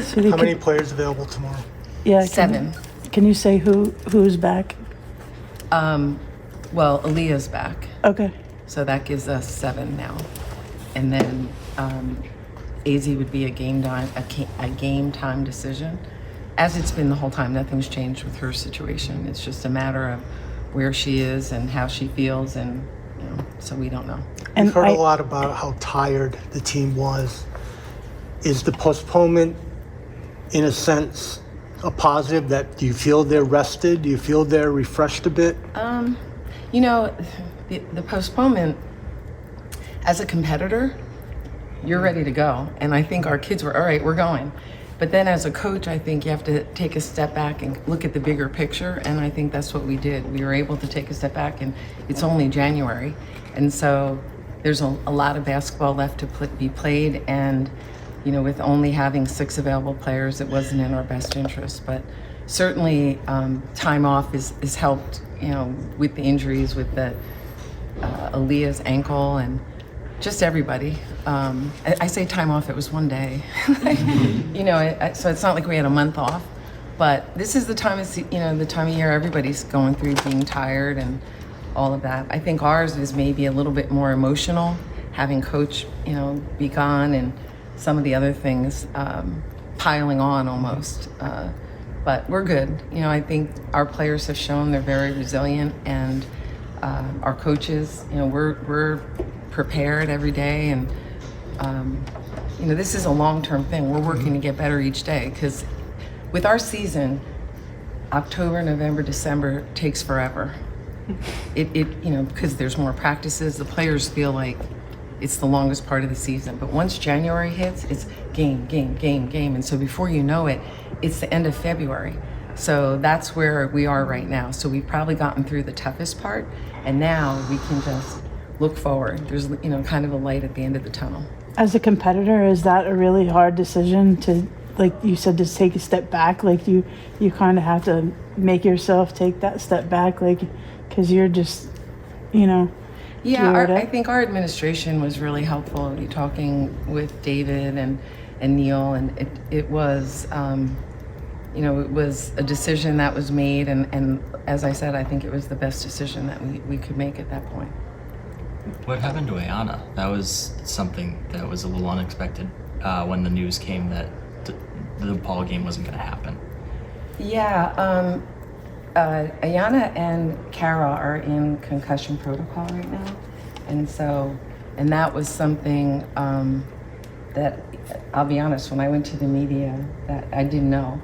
So How many players available tomorrow? Yeah, 7. Can you say who's back? Well, Aaliyah's back, Okay. so that gives us 7 now. And then AZ would be a game time decision. As it's been the whole time, nothing's changed with her situation. It's just a matter of where she is and how she feels, and so we don't know. We've heard a lot about how tired the team was. Is the postponement, in a sense, a positive? That do you feel they're rested? Do you feel they're refreshed a bit? The postponement, as a competitor, you're ready to go. And I think our kids were, all right, we're going. But then as a coach, I think you have to take a step back and look at the bigger picture. And I think that's what we did. We were able to take a step back, and it's only January. And so there's a lot of basketball left to be played. And, with only having 6 available players, it wasn't in our best interest. But certainly time off is helped, with the injuries, with the Aaliyah's ankle, and just everybody. I say time off, it was one day. So it's not like we had a month off, but this is the time of year everybody's going through being tired and all of that. I think ours is maybe a little bit more emotional, having coach, be gone, and some of the other things piling on almost. But we're good. I think our players have shown they're very resilient, and our coaches, we're prepared every day, and this is a long-term thing. We're working to get better each day, because with our season, October, November, December takes forever. Because there's more practices, the players feel like it's the longest part of the season. But once January hits, it's game, and so before you know it, it's the end of February. So that's where we are right now. So we've probably gotten through the toughest part, and now we can just look forward. There's kind of a light at the end of the tunnel. As a competitor, is that a really hard decision to, like you said, to take a step back? Like you kind of have to make yourself take that step back, like, because you're just, Yeah, I think our administration was really helpful. Talking with David and Neil, and it was, it was a decision that was made, and as I said, I think it was the best decision that we could make at that point. What happened to Ayana? That was something that was a little unexpected when the news came that the ball game wasn't going to happen. Yeah, Ayana and Kara are in concussion protocol right now, and that was something that, I'll be honest, when I went to the media, that I didn't know,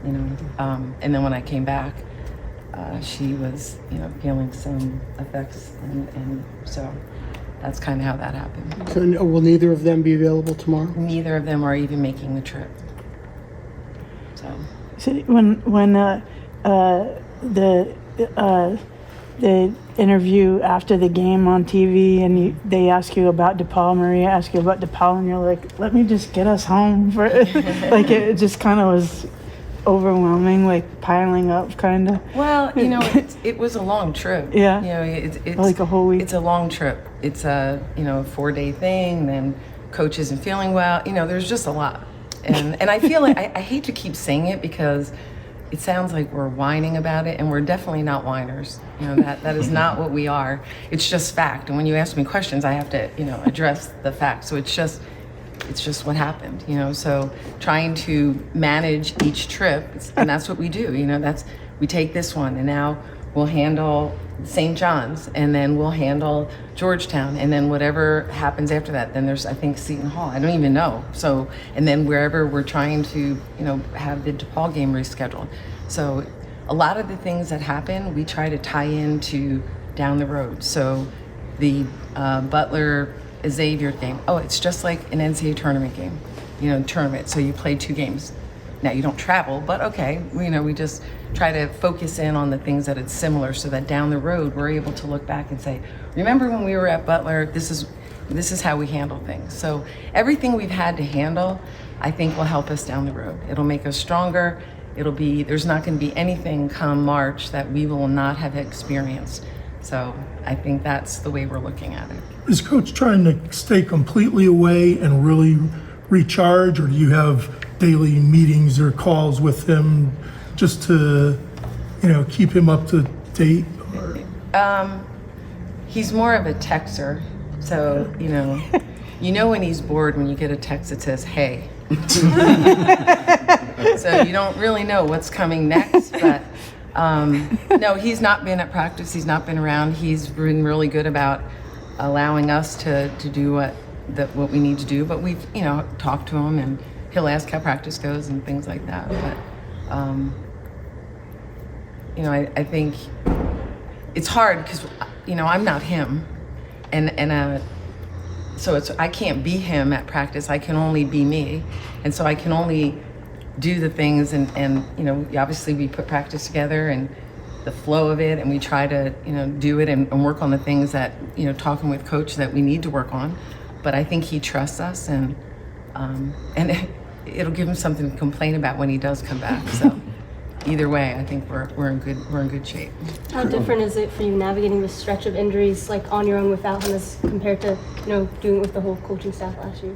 and then when I came back, she was, feeling some effects, and so that's kind of how that happened. So will neither of them be available tomorrow? Neither of them are even making the trip. So when the interview after the game on TV, and they ask you about DePaul, Maria asked you about DePaul, and you're like, let me just get us home. Like it just kind of was overwhelming, like piling up, kind of. Well, it was a long trip. Yeah. It's like a whole week. It's a long trip. It's a 4-day thing. Then coach isn't feeling well. There's just a lot, and I feel like I hate to keep saying it because it sounds like we're whining about it, and we're definitely not whiners. That is not what we are. It's just fact. And when you ask me questions, I have to address the fact. So it's just what happened, so trying to manage each trip, and that's what we do, we take this one, and now we'll handle St. John's, and then we'll handle Georgetown, and then whatever happens after that, then there's, I think, Seton Hall, I don't even know, so, and then wherever we're trying to, have the DePaul game rescheduled. So a lot of the things that happen, we try to tie into down the road. So the Butler Xavier game. Oh, it's just like an NCAA tournament game, tournament. So you play 2 games. Now you don't travel, but okay, we just try to focus in on the things that it's similar, so that down the road we're able to look back and say, remember when we were at Butler? This is how we handle things. So everything we've had to handle, I think, will help us down the road. It'll make us stronger. There's not going to be anything come March that we will not have experienced. So I think that's the way we're looking at it. Is Coach trying to stay completely away and really recharge, or do you have daily meetings or calls with him just to, keep him up to date? Or? He's more of a texter, so you know when he's bored when you get a text that says "Hey," so you don't really know what's coming next. But no, he's not been at practice. He's not been around. He's been really good about allowing us to do what we need to do. But we've talked to him, and he'll ask how practice goes and things like that. But I think it's hard because I'm not him, and so I can't be him at practice. I can only be me, and so I can only do the things and obviously we put practice together and the flow of it, and we try to do it and work on the things that talking with coach that we need to work on. But I think he trusts us, and it'll give him something to complain about when he does come back. So either way, I think we're in good shape. How different is it for you navigating this stretch of injuries, like on your own without him, as compared to doing it with the whole coaching staff last year?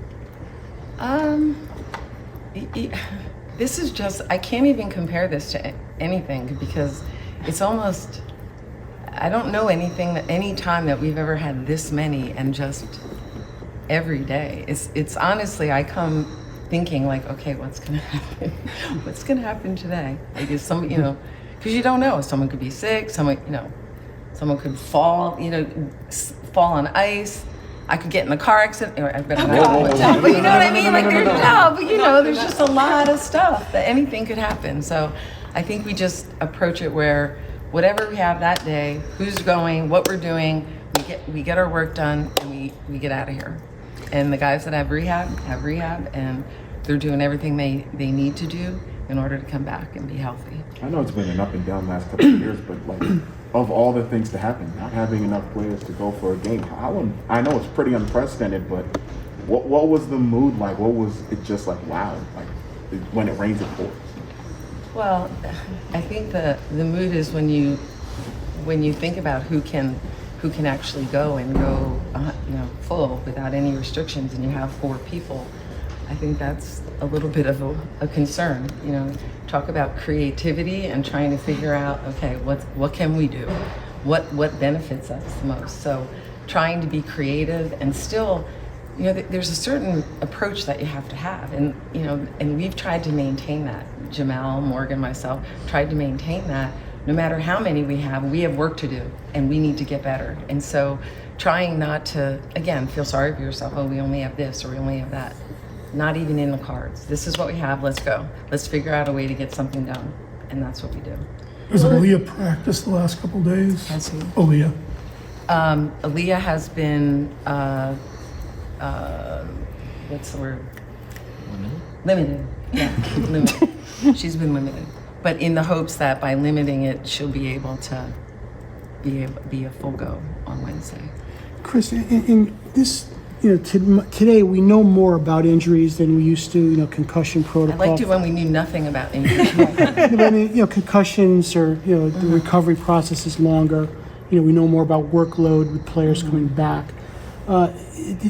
This is just, I can't even compare this to anything because it's almost, I don't know any time that we've ever had this many and just every day. It's honestly, I come thinking like, okay, what's gonna happen? What's gonna happen today? Like is some, because you don't know. Someone could be sick. Someone could fall. Fall on ice. I could get in the car accident. I better not. But you know what I mean? Like there's just a lot of stuff that anything could happen. So I think we just approach it where whatever we have that day, who's going, what we're doing, we get our work done, and we get out of here. And the guys that have rehab, and they're doing everything they need to do in order to come back and be healthy. I know it's been an up and down last couple of years, but of all the things to happen, not having enough players to go for a game, I know it's pretty unprecedented, but what was the mood like? What was it just like, wow, like when it rains, it pours? Well, I think the mood is when you think about who can actually go and go full without any restrictions, and you have 4 people. I think that's a little bit of a concern. Talk about creativity and trying to figure out, okay, what can we do? What benefits us the most? So trying to be creative and still, there's a certain approach that you have to have, and and we've tried to maintain that. Jamal, Morgan, myself tried to maintain that. No matter how many we have work to do, and we need to get better. And so trying not to, again, feel sorry for yourself. Oh, we only have this or we only have that. Not even in the cards. This is what we have. Let's go. Let's figure out a way to get something done. And that's what we do. Has Aaliyah practiced the last couple days? Has who? Aaliyah. Aaliyah has been, what's the word? Limited. Yeah, limited. She's been limited. But in the hopes that by limiting it, she'll be able to be a full go on Wednesday. Chris, in this, today we know more about injuries than we used to. Concussion I protocol. liked it when we knew nothing about injuries. Concussions or the recovery process is longer. We know more about workload with players coming back. Do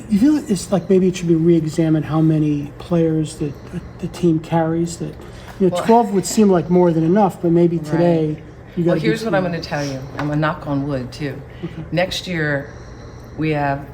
you feel it's like maybe it should be re-examined how many players that the team carries? That 12 would seem like more than enough, but maybe today you got. Well, here's what I'm going to tell you. I'm going to knock on wood too. Okay. Next year, we have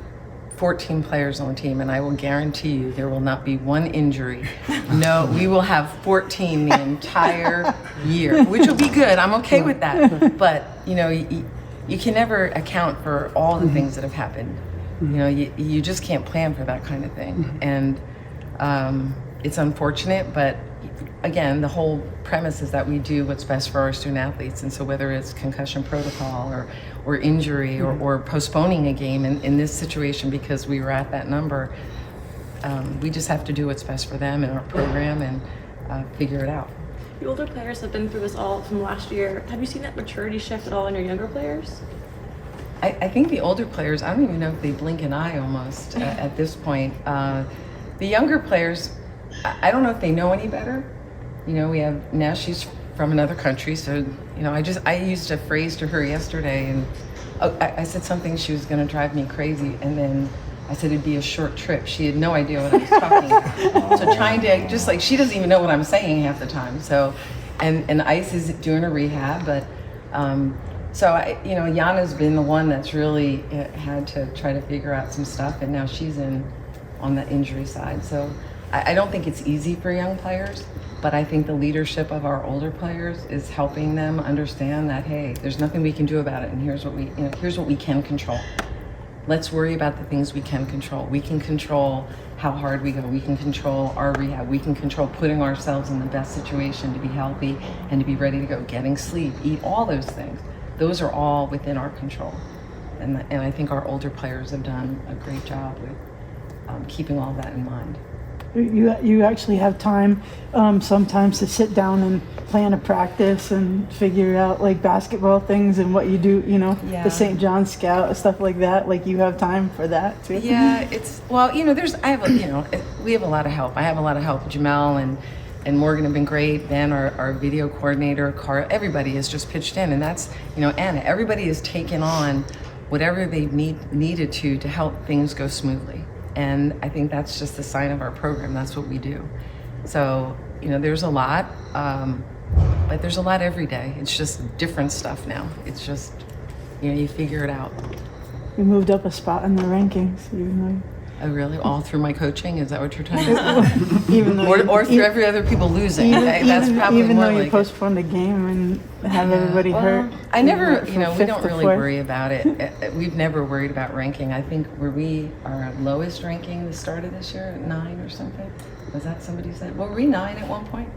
14 players on the team, and I will guarantee you there will not be one injury. No, we will have 14 the entire year, which will be good. I'm okay with that. But you can never account for all the things that have happened. You just can't plan for that kind of thing. And it's unfortunate, but again, the whole premise is that we do what's best for our student athletes. And so whether it's concussion protocol or injury or postponing a game in this situation because we were at that number, we just have to do what's best for them and our program and figure it out. The older players have been through this all from last year. Have you seen that maturity shift at all in your younger players? I think the older players, I don't even know if they blink an eye almost at this point. The younger players, I don't know if they know any better. We have she's from another country, so I used a phrase to her yesterday, and I said something she was going to drive me crazy, and then I said it'd be a short trip. She had no idea what I was talking about. So trying to, just like, she doesn't even know what I'm saying half the time. So, and Ice is doing a rehab, but, so Yana's been the one that's really had to try to figure out some stuff, and now she's on the injury side. So I don't think it's easy for young players, but I think the leadership of our older players is helping them understand that, hey, there's nothing we can do about it, and here's what we can control. Let's worry about the things we can control. We can control how hard we go. We can control our rehab. We can control putting ourselves in the best situation to be healthy and to be ready to go, getting sleep, eat, all those things. Those are all within our control. And I think our older players have done a great job with keeping all that in mind. You actually have time sometimes to sit down and plan a practice and figure out like basketball things and what you do, Yeah. the St. John Scout, stuff like that. Like you have time for that too. Yeah, we have a lot of help. I have a lot of help. Jamel and Morgan have been great. Ben, our video coordinator, everybody has just pitched in, and that's, Anna, everybody has taken on whatever they've needed to help things go smoothly. And I think that's just the sign of our program. That's what we do. So, there's a lot, but there's a lot every day. It's just different stuff now. It's just, you figure it out. You moved up a spot in the rankings, even Oh, really? All through my coaching? Is that what you're trying to say? though, even though Or through every other people losing? That's probably even more though you like it. postponed the game and have everybody hurt. I never, from we fifth don't to really fourth. worry about it. We've never worried about ranking. I think were we our lowest ranking the start of this year at 9 or something? Was that somebody said? Were we 9 at one point?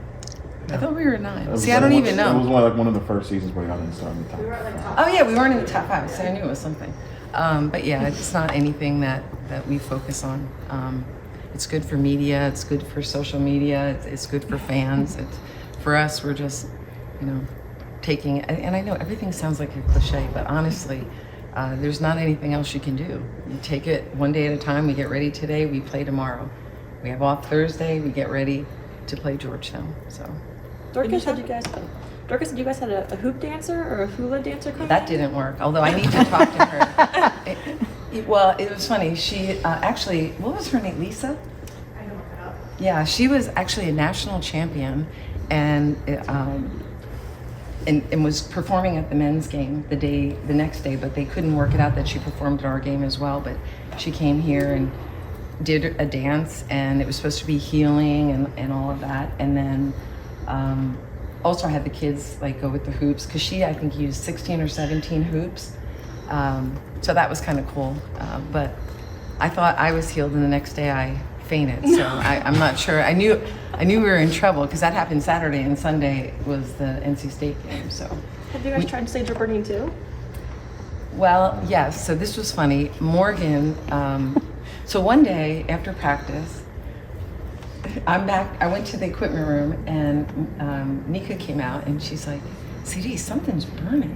I thought we were 9. See, I don't even know. It was one of the first seasons where y'all didn't start in the top. Oh yeah, we weren't in the top 5, so I knew it was something. But yeah, it's not anything that we focus on. It's good for media. It's good for social media. It's good for fans. For us, we're just, taking. And I know everything sounds like a cliche, but honestly, there's not anything else you can do. You take it one day at a time. We get ready today. We play tomorrow. We have off Thursday. We get ready to play Georgetown. So. Dorcas, said you guys had a hoop dancer or a hula dancer come That in? didn't work, although I need to talk to her. Well, it was funny. She actually, what was her name? Lisa? I don't know. Yeah, she was actually a national champion and was performing at the men's game the next day, but they couldn't work it out that she performed at our game as well. But she came here and did a dance, and it was supposed to be healing and all of that. And then also I had the kids go with the hoops, because she, I think, used 16 or 17 hoops. So that was kind of cool. But I thought I was healed, and the next day I fainted. So I'm not sure. I knew we were in trouble, because that happened Saturday, and Sunday was the NC State game. So Have you guys tried stage burning too? well, yes. So this was funny. Morgan. So one day after practice, I'm back. I went to the equipment room, and Nika came out, and she's like, "CD, something's burning.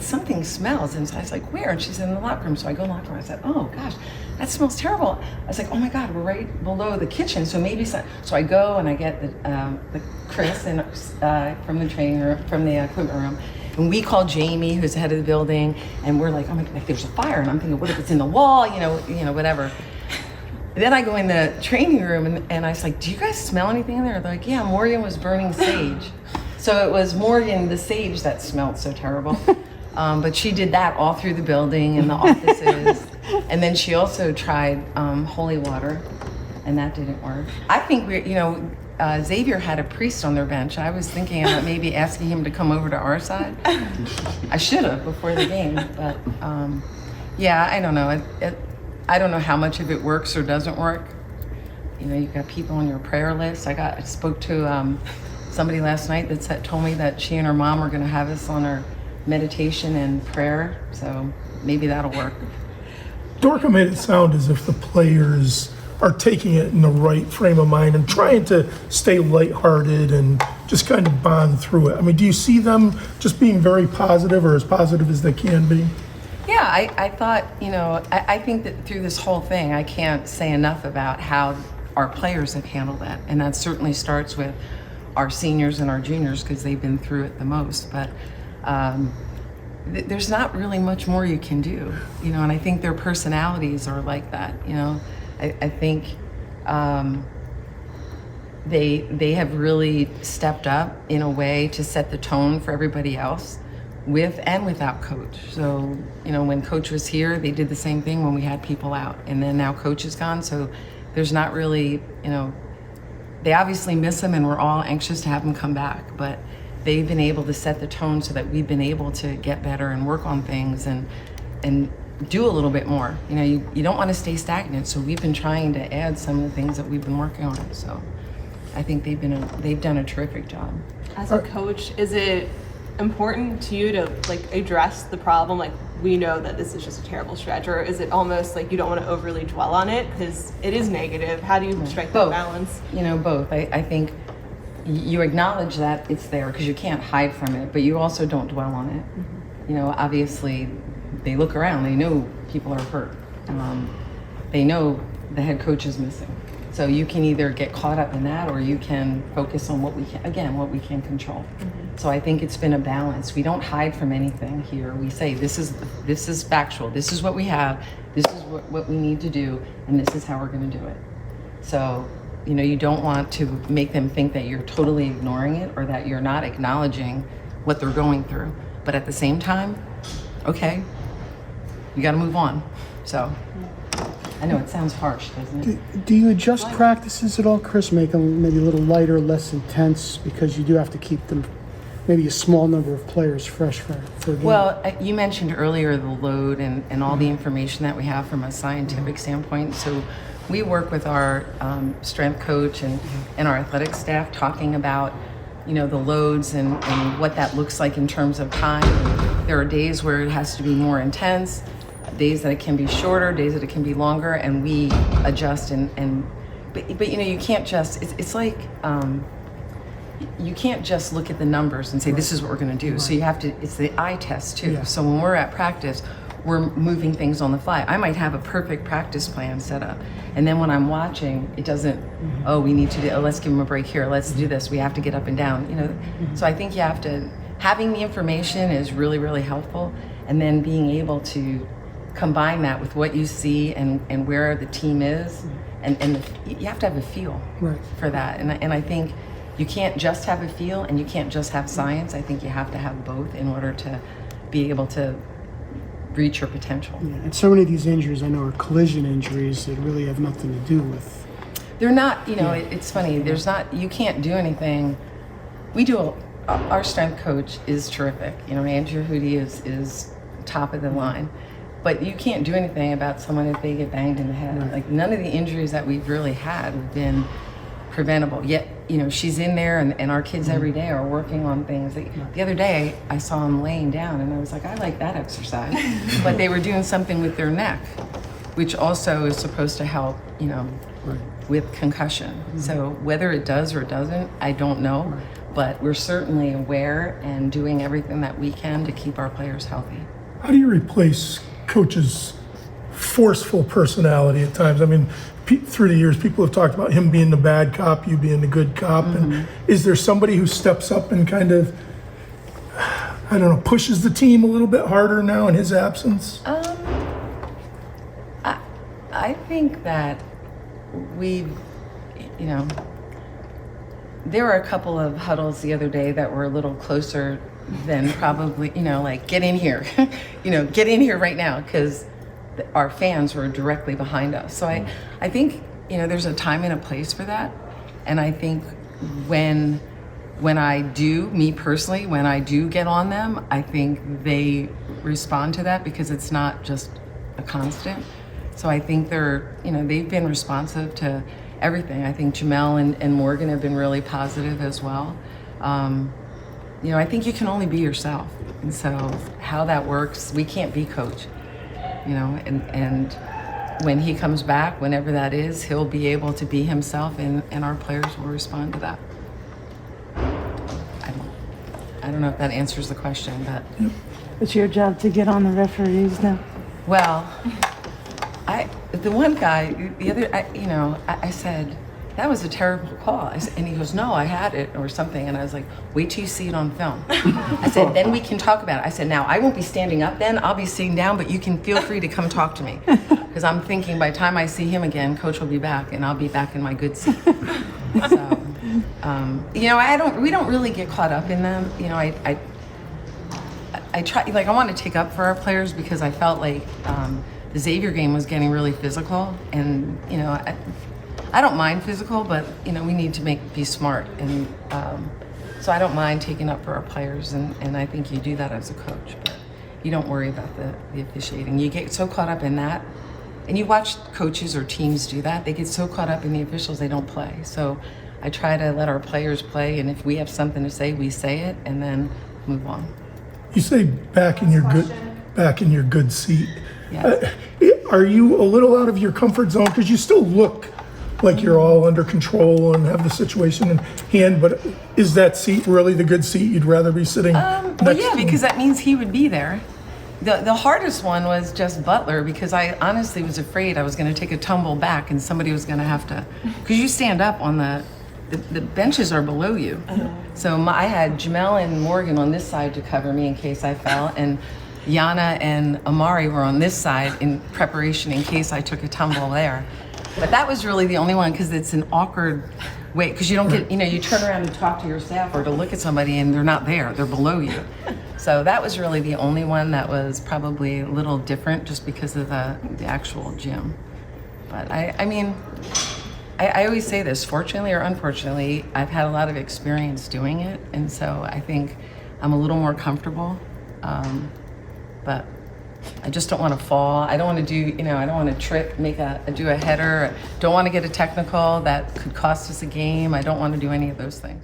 Something smells." And so I was like, "Where?" And she said, "In the locker room." So I go in the locker room. I said, "Oh gosh, that smells terrible." I was like, "Oh my God, we're right below the kitchen. So maybe so." So I go and I get the Chris and from the training room, from the equipment room. And we call Jamie, who's the head of the building, and we're like, "Oh my God, there's a fire!" And I'm thinking, "What if it's in the wall?" Whatever. Then I go in the training room, and I was like, "Do you guys smell anything in there?" They're like, "Yeah, Morgan was burning sage." So it was Morgan, the sage, that smelled so terrible. But she did that all through the building and the offices. And then she also tried holy water, and that didn't work. I think Xavier had a priest on their bench. I was thinking about maybe asking him to come over to our side. I should have before the game, but yeah, I don't know. I don't know how much of it works or doesn't work. You've got people on your prayer list. I spoke to somebody last night that told me that she and her mom are going to have us on our meditation and prayer. So maybe that'll work. Dorca made it sound as if the players are taking it in the right frame of mind and trying to stay lighthearted and just kind of bond through it. I mean, do you see them just being very positive, or as positive as they can be? Yeah, I thought, I think that through this whole thing, I can't say enough about how our players have handled that. And that certainly starts with our seniors and our juniors, because they've been through it the most. But there's not really much more you can do, you know, and I think their personalities are like that, you know. I think they have really stepped up in a way to set the tone for everybody else, with and without coach. So, you know, when coach was here, they did the same thing when we had people out, and then now coach is gone, so there's not really, you know, they obviously miss him and we're all anxious to have him come back, but they've been able to set the tone so that we've been able to get better and work on things and do a little bit more. You know, you don't want to stay stagnant, so we've been trying to add some of the things that we've been working on. So I think they've done a terrific job. As a coach, is it important to you to like address the problem? Like, we know that this is just a terrible stretch, or is it almost like you don't want to overly dwell on it because it is negative? How do you strike that balance? You know, both. I think you acknowledge that it's there because you can't hide from it, but you also don't dwell on it. Mm-hmm. You know, obviously they look around, they know people are hurt. They know the head coach is missing. So you can either get caught up in that, or you can focus on what we can control. Mm-hmm. So I think it's been a balance. We don't hide from anything here. We say this is factual. This is what we have. This is what we need to do, and this is how we're going to do it. So, you know, you don't want to make them think that you're totally ignoring it or that you're not acknowledging what they're going through. But at the same time, okay, you got to move on. So. I know it sounds harsh, doesn't it? Do you adjust practices at all, Chris? Make them maybe a little lighter, less intense, because you do have to keep them, maybe a small number of players fresh for a game. Well, you mentioned earlier the load and all the information that we have from a scientific standpoint. So we work with our strength coach and our athletic staff talking about, you know, the loads and what that looks like in terms of time. There are days where it has to be more intense, days that it can be shorter, days that it can be longer, and we adjust but you know, you can't just, it's like, you can't just look at the numbers and say, this is what we're gonna do. So you have to, it's the eye test too. Yeah. So when we're at practice, we're moving things on the fly. I might have a perfect practice plan set up, and then when I'm watching, it doesn't, oh, we need to do, let's give them a break here, let's do this, we have to get up and down, you know. So I think you have to, having the information is really, really helpful, and then being able to combine that with what you see and where the team is, and you have to have a feel for that. And I think you can't just have a feel and you can't just have science. I think you have to have both in order to be able to reach your potential. Yeah, and so many of these injuries I know are collision injuries that really have nothing to do with. They're not, you know, it's funny, there's not, you can't do anything. Our strength coach is terrific. You know, Andrew Hootie is top of the line. But you can't do anything about someone if they get banged in the head. Right. Like, none of the injuries that we've really had have been preventable. Yet, you know, she's in there, and our kids every day are working on things. The other day, I saw them laying down, and I was like, I like that exercise. But they were doing something with their neck, which also is supposed to help, you know, with concussion. Mm-hmm. So whether it does or it doesn't, I don't know. Right. But we're certainly aware and doing everything that we can to keep our players healthy. How do you replace coach's forceful personality at times? I mean, through the years, people have talked about him being the bad cop, you being the good cop. Mm-hmm. And is there somebody who steps up and kind of, I don't know, pushes the team a little bit harder now in his absence? I think that we've, you know, there were a couple of huddles the other day that were a little closer than probably, you know, like, get in here, you know, get in here right now, because our fans were directly behind us. So I think, you know, there's a time and a place for that. And I think when I do, me personally, when I do get on them, I think they respond to that because it's not just a constant. So I think they're, you know, they've been responsive to everything. I think Jamel and Morgan have been really positive as well. You know, I think you can only be yourself. And so how that works, we can't be coach, you know, and when he comes back, whenever that is, he'll be able to be himself, and our players will respond to that. I don't know if that answers the question, but. It's your job to get on the referees now. Well, the one guy, the other, I said, that was a terrible call. And he goes, no, I had it or something. And I was like, wait till you see it on film. I said, then we can talk about it. I said, now I won't be standing up then, I'll be sitting down, but you can feel free to come talk to me. Because I'm thinking by the time I see him again, coach will be back and I'll be back in my good seat. So, you know, we don't really get caught up in them. You know, I try, like I want to take up for our players because I felt like the Xavier game was getting really physical, and you know, I don't mind physical, but you know, we need to be smart, and so I don't mind taking up for our players, and I think you do that as a coach, but you don't worry about the officiating. You get so caught up in that, and you watch coaches or teams do that. They get so caught up in the officials they don't play. So I try to let our players play, and if we have something to say, we say it, and then move on. You say back in your good seat. Yes. Are you a little out of your comfort zone? Because you still look like you're all under control and have the situation in hand, but is that seat really the good seat you'd rather be sitting next Well, yeah, to? because that means he would be there. The hardest one was just Butler, because I honestly was afraid I was going to take a tumble back and somebody was going to have to, because you stand up on the benches are below you. So I had Jamel and Morgan on this side to cover me in case I fell, and Yana and Amari were on this side in preparation in case I took a tumble there. But that was really the only one, because it's an awkward way, because you don't get, you know, you turn around and talk to your staff or to look at somebody and they're not there, they're below you. So that was really the only one that was probably a little different just because of the actual gym. But I mean, I always say this, fortunately or unfortunately, I've had a lot of experience doing it, and so I think I'm a little more comfortable. But I just don't want to fall. I don't want to do, you know, I don't want to trip, do a header. Don't want to get a technical that could cost us a game. I don't want to do any of those things.